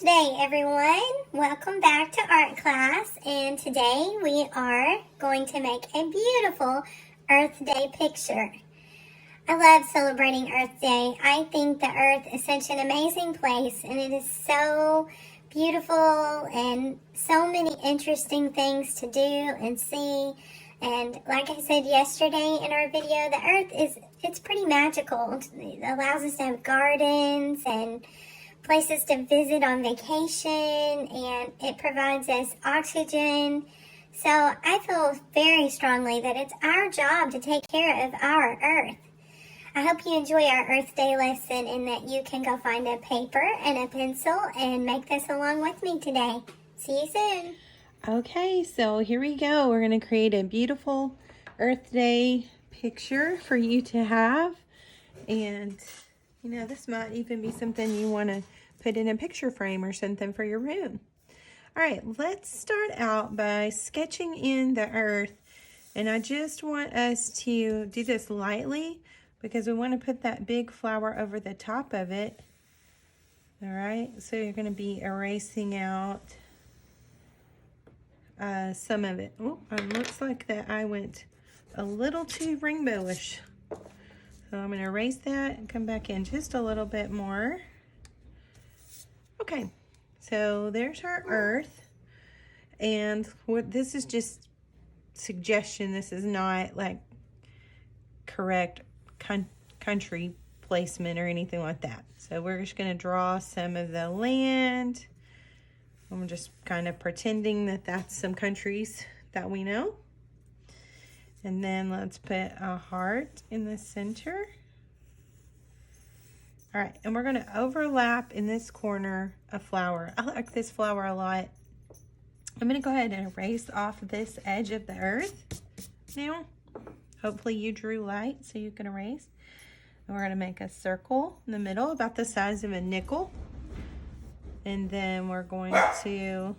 Day, everyone. Welcome back to art class, and today we are going to make a beautiful Earth Day picture. I love celebrating Earth Day. I think the Earth is such an amazing place, and it is so beautiful and so many interesting things to do and see. And like I said yesterday in our video, the Earth it's pretty magical. It allows us to have gardens and places to visit on vacation, and it provides us oxygen. So I feel very strongly that it's our job to take care of our Earth. I hope you enjoy our Earth Day lesson and that you can go find a paper and a pencil and make this along with me today. See you soon. Okay, so here we go. We're going to create a beautiful Earth Day picture for you to have. And, you know, this might even be something you want to put in a picture frame or something for your room. All right, let's start out by sketching in the earth. And I just want us to do this lightly because we want to put that big flower over the top of it. All right, so you're going to be erasing out some of it. Oh, it looks like that I went a little too rainbowish. So I'm going to erase that and come back in just a little bit more. Okay, so there's our earth. And what this is just suggestion. This is not like correct country placement or anything like that. So we're just going to draw some of the land. I'm just kind of pretending that that's some countries that we know. And then let's put a heart in the center. All right, and we're going to overlap in this corner a flower. I like this flower a lot. I'm going to go ahead and erase off this edge of the earth now. Hopefully you drew light so you can erase. And we're going to make a circle in the middle about the size of a nickel. And then we're going to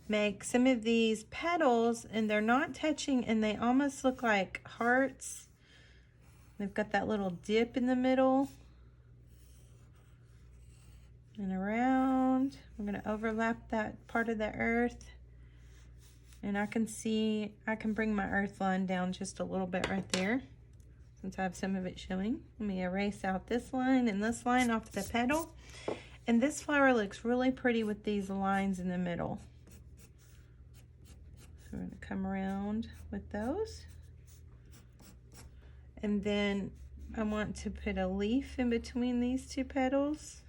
make some of these petals, and they're not touching, and they almost look like hearts. They've got that little dip in the middle. And around. We're going to overlap that part of the earth. And I can bring my earth line down just a little bit right there, since I have some of it showing. Let me erase out this line and this line off the petal. And this flower looks really pretty with these lines in the middle. So we're going to come around with those. And then I want to put a leaf in between these two petals.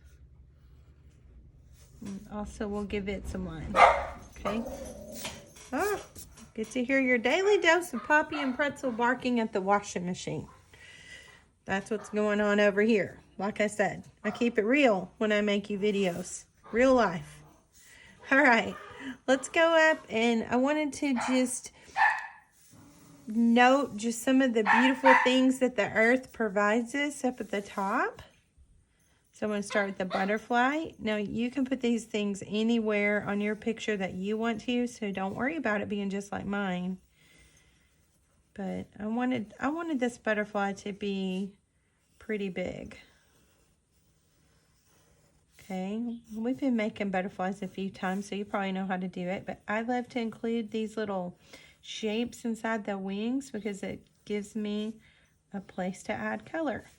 And also we'll give it some line. Okay. Oh, get to hear your daily dose of Poppy and Pretzel barking at the washing machine. That's what's going on over here. Like I said, I keep it real when I make you videos. Real life. All right, let's go up, and I wanted to just note just some of the beautiful things that the earth provides us up at the top. So I'm going to start with the butterfly. Now you can put these things anywhere on your picture that you want to, so don't worry about it being just like mine. But I wanted this butterfly to be pretty big. Okay, we've been making butterflies a few times, so you probably know how to do it. But I love to include these little shapes inside the wings because it gives me a place to add color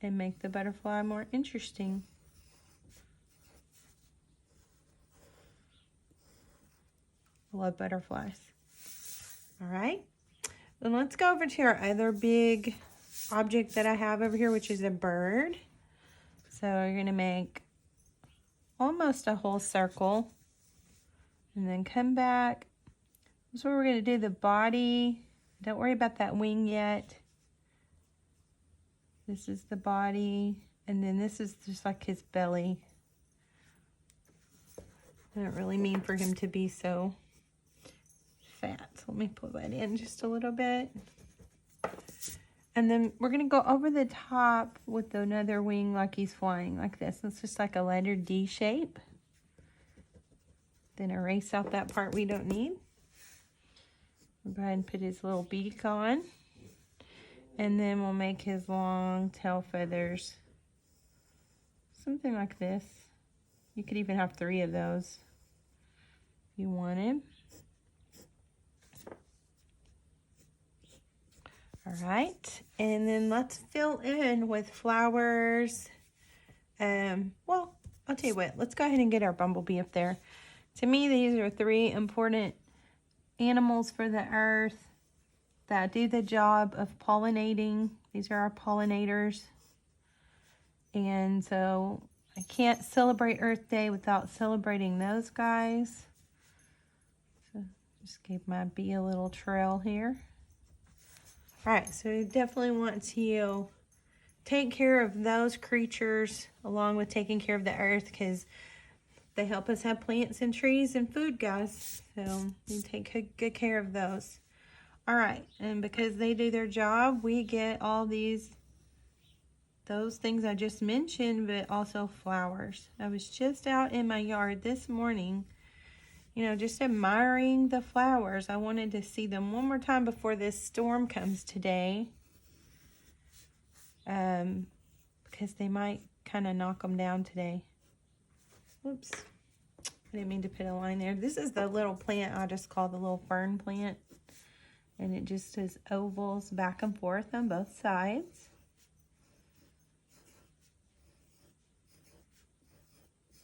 and make the butterfly more interesting. I love butterflies. All right, then let's go over to our other big object that I have over here, which is a bird. So we're going to make almost a whole circle and then come back. So we're going to do the body. Don't worry about that wing yet. This is the body, and then this is just like his belly. I don't really mean for him to be so fat. So let me pull that in just a little bit. And then we're going to go over the top with another wing like he's flying like this. It's just like a letter D shape. Then erase out that part we don't need. We'll go ahead and put his little beak on. And then we'll make his long tail feathers. Something like this. You could even have 3 of those if you wanted. All right, and then let's fill in with flowers. Well, I'll tell you what, let's go ahead and get our bumblebee up there. To me, these are 3 important animals for the earth that do the job of pollinating. These are our pollinators. And so I can't celebrate Earth Day without celebrating those guys. So just gave my bee a little trail here. All right, so we definitely want to take care of those creatures along with taking care of the earth, because they help us have plants and trees and food, guys. So we take good care of those. All right, and because they do their job, we get all those things I just mentioned, but also flowers. I was just out in my yard this morning, you know, just admiring the flowers. I wanted to see them one more time before this storm comes today, because they might kind of knock them down today. Whoops, I didn't mean to put a line there. This is the little plant I just call the little fern plant, and it just has ovals back and forth on both sides.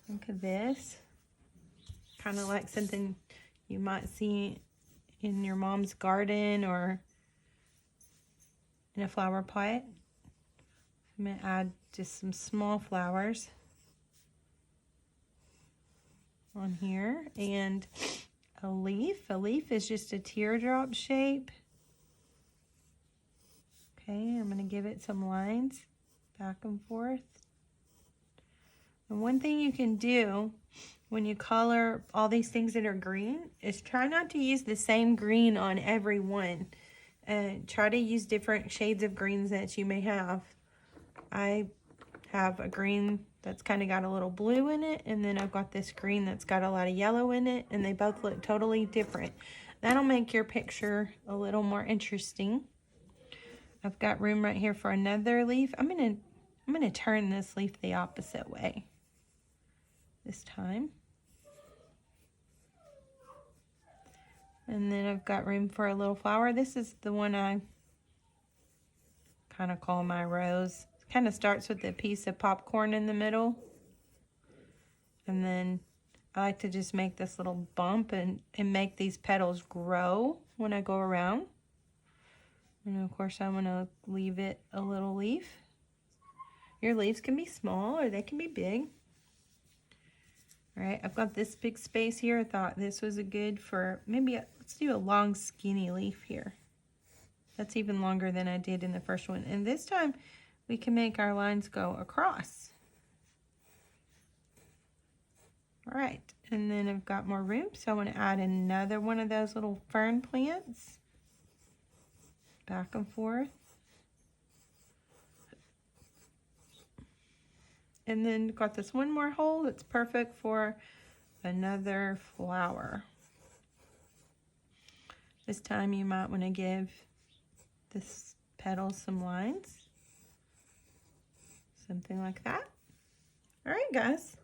Look at this. Kind of like something you might see in your mom's garden or in a flower pot. I'm going to add just some small flowers on here, and a leaf. A leaf is just a teardrop shape. Okay, I'm going to give it some lines back and forth. And one thing you can do when you color all these things that are green is try not to use the same green on every one. Try to use different shades of greens that you may have. I have a green that's kind of got a little blue in it, and then I've got this green that's got a lot of yellow in it, and they both look totally different. That'll make your picture a little more interesting. I've got room right here for another leaf. I'm gonna turn this leaf the opposite way this time. And then I've got room for a little flower. This is the one I kind of call my rose. It kind of starts with a piece of popcorn in the middle. And then I like to just make this little bump and make these petals grow when I go around. And of course I'm gonna leave it a little leaf. Your leaves can be small or they can be big. All right, I've got this big space here. I thought this was a good for maybe, let's do a long skinny leaf here. That's even longer than I did in the first one. And this time we can make our lines go across. All right, and then I've got more room, so I want to add another one of those little fern plants. Back and forth. And then got this one more hole that's perfect for another flower. This time you might want to give this petal some lines. Something like that. All right, guys.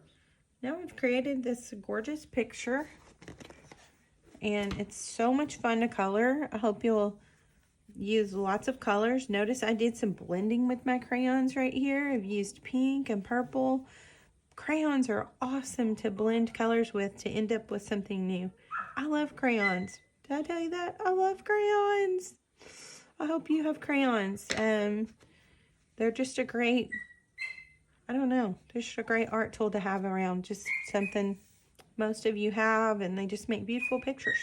Now we've created this gorgeous picture. And it's so much fun to color. I hope you'll use lots of colors. Notice I did some blending with my crayons right here. I've used pink and purple. Crayons are awesome to blend colors with to end up with something new. I love crayons. Did I tell you that? I love crayons. I hope you have crayons. They're just a great, I don't know, they're just a great art tool to have around. Just something most of you have, and they just make beautiful pictures.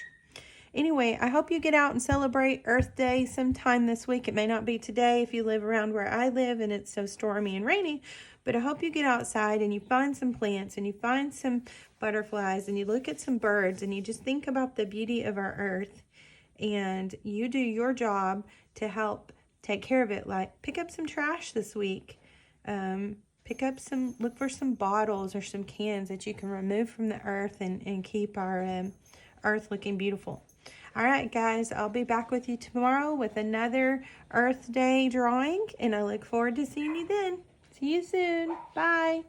Anyway, I hope you get out and celebrate Earth Day sometime this week. It may not be today if you live around where I live and it's so stormy and rainy, but I hope you get outside and you find some plants and you find some butterflies and you look at some birds and you just think about the beauty of our earth, and you do your job to help take care of it. Like pick up some trash this week. Look for some bottles or some cans that you can remove from the earth and keep our earth looking beautiful. All right, guys, I'll be back with you tomorrow with another Earth Day drawing, and I look forward to seeing you then. See you soon. Bye.